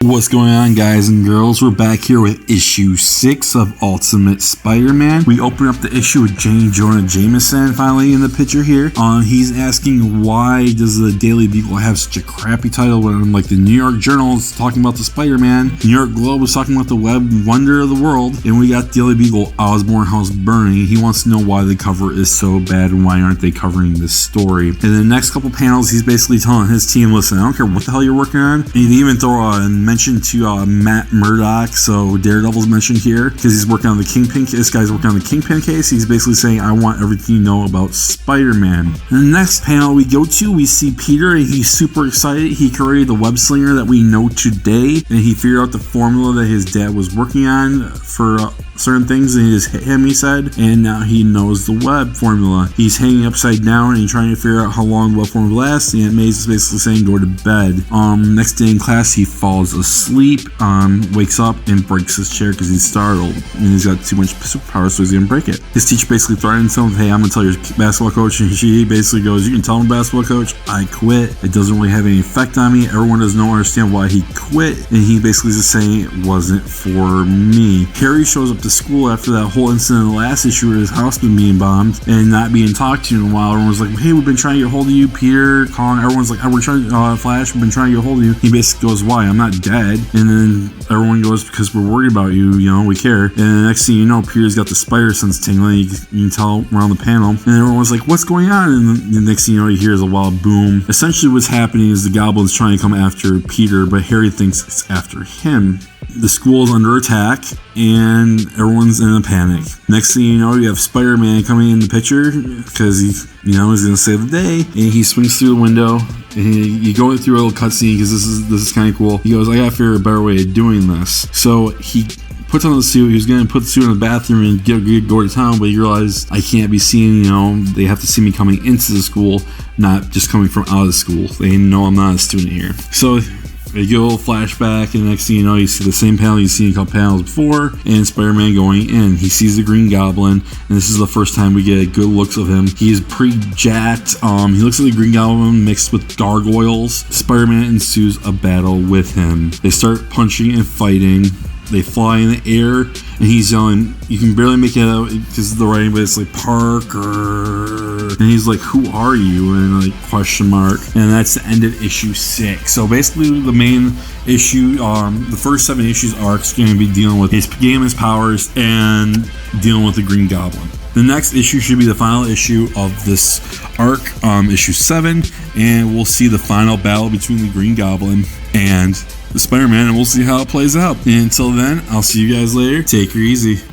What's going on, guys and girls? We're back here with issue 6 of Ultimate Spider-Man. We open up the issue with J. Jonah Jameson finally in the picture here. He's asking, why does the Daily Beagle have such a crappy title when like the New York Journal is talking about the Spider-Man, New York Globe is talking about the web wonder of the world, and we got Daily Beagle Osborne House Burning. He wants to know why the cover is so bad and why aren't they covering this story. In the next couple panels, he's basically telling his team, listen, I don't care what the hell you're working on. And he even throw a mention to Matt Murdock, so Daredevil's mentioned here because he's working on the Kingpin. This guy's working on the Kingpin case. He's basically saying, I want everything you know about Spider-Man. In the next panel we go to, we see Peter, and he's super excited. He created the web slinger that we know today, and he figured out the formula that his dad was working on for certain things, and he just hit him, he said, and now he knows the web formula. He's hanging upside down and he's trying to figure out how long the web formula lasts, and Maze is basically saying go to bed. Next day in class, he falls asleep, wakes up and breaks his chair because he's startled and he's got too much superpower, so he's gonna break it. His teacher basically threatens him, hey, I'm gonna tell your basketball coach, and she basically goes, you can tell him, basketball coach, I quit. It doesn't really have any effect on me. Everyone doesn't understand why he quit, and he basically is saying it wasn't for me. Harry shows up to school after that whole incident in the last issue where his house been being bombed and not being talked to in a while. Everyone's like, hey, we've been trying to get hold of you. Peter calling, everyone's like, oh, we're trying Flash, we've been trying to get hold of you. He basically goes, why? I'm not dead. And then everyone goes, because we're worried about you, we care. And the next thing you know, Peter's got the spider sense tingling. You can tell around the panel, and everyone's like, what's going on? And the next thing you know, he hears a wild boom. Essentially what's happening is the goblin's trying to come after Peter, but Harry thinks it's after him. The school is under attack and everyone's in a panic. Next thing you know, you have Spider-Man coming in the picture because he's going to save the day, and he swings through the window, and you go through a little cutscene because this is kind of cool. He goes, I gotta figure a better way of doing this. So he puts on the suit. He was going to put the suit in the bathroom and go to town, but he realized I can't be seen, they have to see me coming into the school, not just coming from out of the school. They know I'm not a student here. So you get a little flashback, and next thing you know, you see the same panel you've seen a couple panels before, and Spider-Man going in. He sees the Green Goblin, and this is the first time we get good looks of him. He is pretty jacked. He looks like the Green Goblin mixed with gargoyles. Spider-Man ensues a battle with him. They start punching and fighting. They fly in the air, and he's yelling, you can barely make it out because of the writing, but it's like, Parker. And he's like, who are you? And like, question mark. And that's the end of issue 6. So basically the main issue, the first 7 issues arcs going to be dealing with his game, his powers, and dealing with the Green Goblin. The next issue should be the final issue of this arc, issue 7, and we'll see the final battle between the Green Goblin and the Spider-Man, and we'll see how it plays out. And until then, I'll see you guys later. Take her easy.